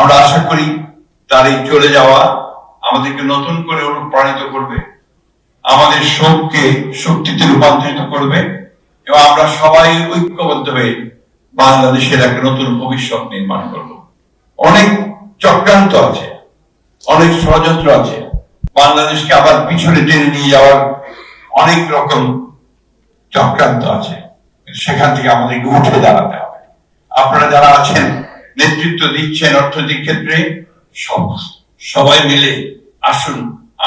আমরা আশা করি তার এই চলে যাওয়া আমাদেরকে নতুন করে অনুপ্রাণিত করবে, আমাদের শোককে শক্তিতে রূপান্তরিত করবে এবং আমরা সবাই ঐক্যবদ্ধ হয়ে বাংলাদেশের একটা নতুন ভবিষ্যৎ নির্মাণ করব। অনেক চক্রান্ত আছে, অনেক ষড়যন্ত্র আছে, বাংলাদেশকে আবার পিছনে টেনে নিয়ে যাওয়ার অনেক রকম চক্রান্ত আছে। সেখান থেকে আমাদেরকে উঠে দাঁড়াতে হবে। আপনারা যারা আছেন, নেতৃত্ব দিচ্ছেন অর্থনৈতিক ক্ষেত্রে, সবাই মিলে আসুন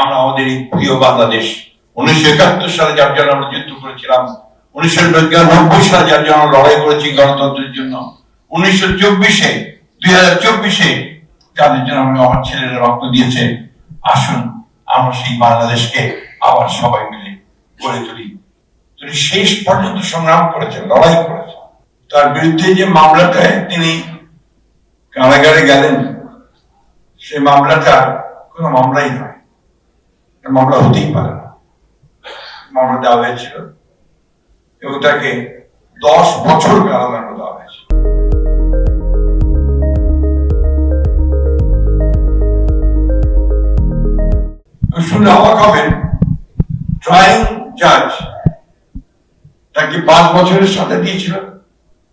আমরা আমাদের এই প্রিয় বাংলাদেশ, 1971 সালে যার জন্য আমরা যুদ্ধ করেছিলাম, 1990 সালে যার জন্য লড়াই করেছি গণতন্ত্রের জন্য, 2024-এ যাদের জন্য আমার ছেলেরা রক্ত দিয়েছে, আসুন আমরা সেই বাংলাদেশকে আবার সবাই মিলে গড়ে তুলি। তিনি শেষ পর্যন্ত সংগ্রাম করেছেন, লড়াই করেছেন। তার বিরুদ্ধে যে মামলাটায় তিনি কারাগারে গেলেন, সেই মামলাটা কোনো মামলাই নয়, মামলা হতেই পারে না। মামলা দেওয়া হয়েছিল এবং তাকে 10 বছর কারাদণ্ড দেওয়া হয়েছে। শুনে অবাক হবেন, ট্রাইং জাজ তাকে 5 বছরের সাজা দিয়েছিল,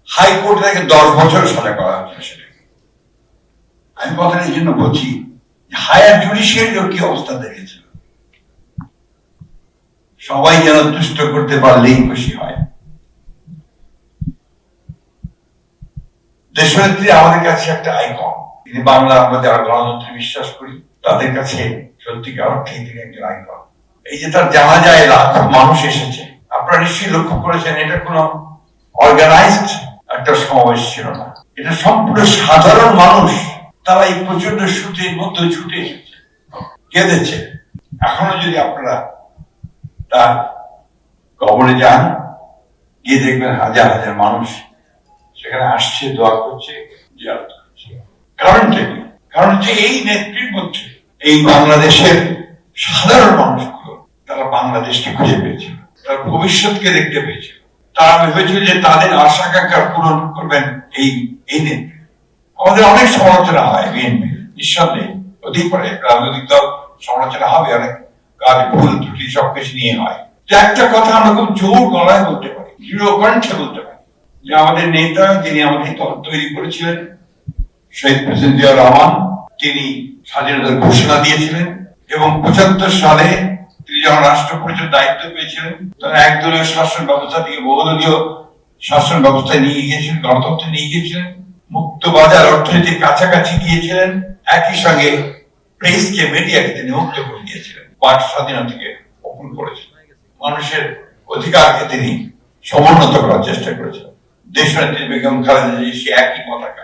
হাইকোর্ট তাকে 10 বছরের সাজা করা হয়েছিল। আমি কথাটা এই জন্য বলছি, হায়ার জুডিশিয়ারিরও কি অবস্থা দেখেছিল। সবাই যেন দুষ্ট করতে পারলেই খুশি হয়। দেশনেত্রী আমাদের কাছে একটা আইকন। তিনি বাংলা, আমরা যারা গণতন্ত্রে বিশ্বাস করি তাদের কাছে সত্যিকার অর্থে তিনি একজন আইকন। এই যে তার জানাজায় লাখ মানুষ এসেছে, আপনারা নিশ্চয়ই লক্ষ্য করেছেন, এটা কোনো অর্গানাইজড একটা সমাবেশ ছিল না। এটা সম্পূর্ণ সাধারণ মানুষ, তারা এই প্রচন্ড শীতের মধ্যে ছুটে এসেছে, কেঁদেছে। এখনো যদি আপনারা তার কবরে যান, গিয়ে দেখবেন হাজার হাজার মানুষ সেখানে আসছে, দোয়া করছে, জিয়ারত করছে। কারণটা কি? কারণ যে এই নেত্রীর মধ্যে এই বাংলাদেশের সাধারণ মানুষগুলো তারা বাংলাদেশকে খুঁজে পেয়েছিল, তার ভবিষ্যৎকে দেখতে পেয়েছিল। তারা ভেবেছিল যে তাদের আশা আকাঙ্ক্ষা পূরণ করবেন এই নেত্রী। আমাদের অনেক সমালোচনা হয় বিএনপি, নিঃসন্দেহে অধিক পরে রাজনৈতিক দল সমালোচনা হবে, অনেক কাজ ভুল ত্রুটি সবকিছু নিয়ে হয়। একটা কথা আমরা খুব জোর গলায় বলতে পারি, দৃঢ় কণ্ঠে বলতে পারি, যে আমাদের নেতা, যিনি আমাদের দল তৈরি করেছিলেন, শহীদ প্রেসিডেন্ট জিয়াউর রহমান, তিনি স্বাধীনতার ঘোষণা দিয়েছিলেন এবং 75 সালে তিনি যখন রাষ্ট্র পরিচালনার দায়িত্ব পেয়েছিলেন, তারা একদলীয় শাসন ব্যবস্থা থেকে বহুদলীয় শাসন ব্যবস্থায় নিয়ে গিয়েছিলেন, গণতন্ত্রে নিয়ে গিয়েছিলেন, মুক্ত বাজার অর্থনীতির কাছাকাছি গিয়েছিলেন, একই সঙ্গে প্রেসকে, মিডিয়াকে তিনি মুক্ত করে দিয়েছিলেন, বাক স্বাধীনতাকে ওপেন করেছিলেন, মানুষের অধিকারকে তিনি সমুন্নত করার চেষ্টা করেছিলেন। দেশনেত্রী বেগম খালেদা জিয়া সে একই পতাকা,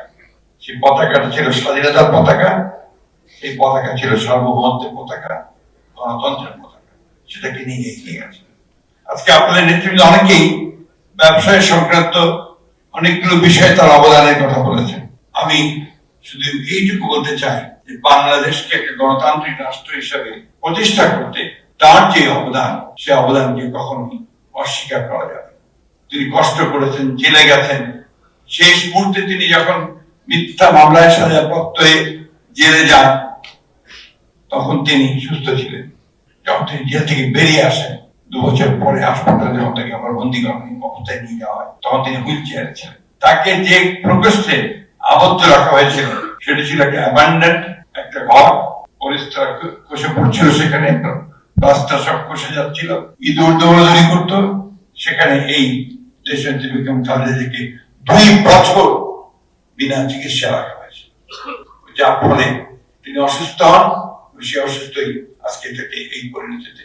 সেই পতাকাটা ছিল স্বাধীনতার পতাকা, এই পতাকা ছিল সার্বভৌমত্বের পতাকা, গণতন্ত্রের পতাকা, সেটাকে নিয়ে এগিয়ে গেছে। আজকে আপনাদের নেতৃত্বে অনেকেই ব্যবসায় সংক্রান্ত অনেকগুলো বিষয়ে তার অবদানের কথা বলেছেন। আমি শুধু এইটুকু বলতে চাই যে বাংলাদেশকে একটা গণতান্ত্রিক রাষ্ট্র হিসেবে প্রতিষ্ঠা করতে তার যে অবদান, সে অবদানকে কখনোই অস্বীকার করা যাবে। তিনি কষ্ট করেছেন, জেলে গেছেন, শেষ মুহূর্তে তিনি যখন মিথ্যা মামলায় সাজাপ্রাপ্ত হয়ে জেলে যান, তখন তিনি সুস্থ ছিলেন। যখন তিনি জেল থেকে বেরিয়ে আসেন 2 বছর পরে হাসপাতালে যখন তাকে আবার বন্দীগণ অবস্থায় নিয়ে যাওয়া হয়, তখন তিনি হুইল চেয়ারে ছিলেন। তাকে যে প্রকোষ্ঠে আবদ্ধ রাখা হয়েছিল সেটা ছিল একটা অ্যাবান্ডেন্ড একটা ঘর, পরিষ্কার খসে পড়ছিল, সেখানে রাস্তা সব খসে যাচ্ছিল, ইঁদুর দৌড়াদৌড়ি করতো। সেখানে এই দেশনেত্রী বেগম খালেদা জিয়াকে 2 বছর বিনা চিকিৎসা রাখা হয়েছে, যার ফলে তিনি অসুস্থ হন। সে অসুস্থই আজকে থেকে এই পরিণতিতে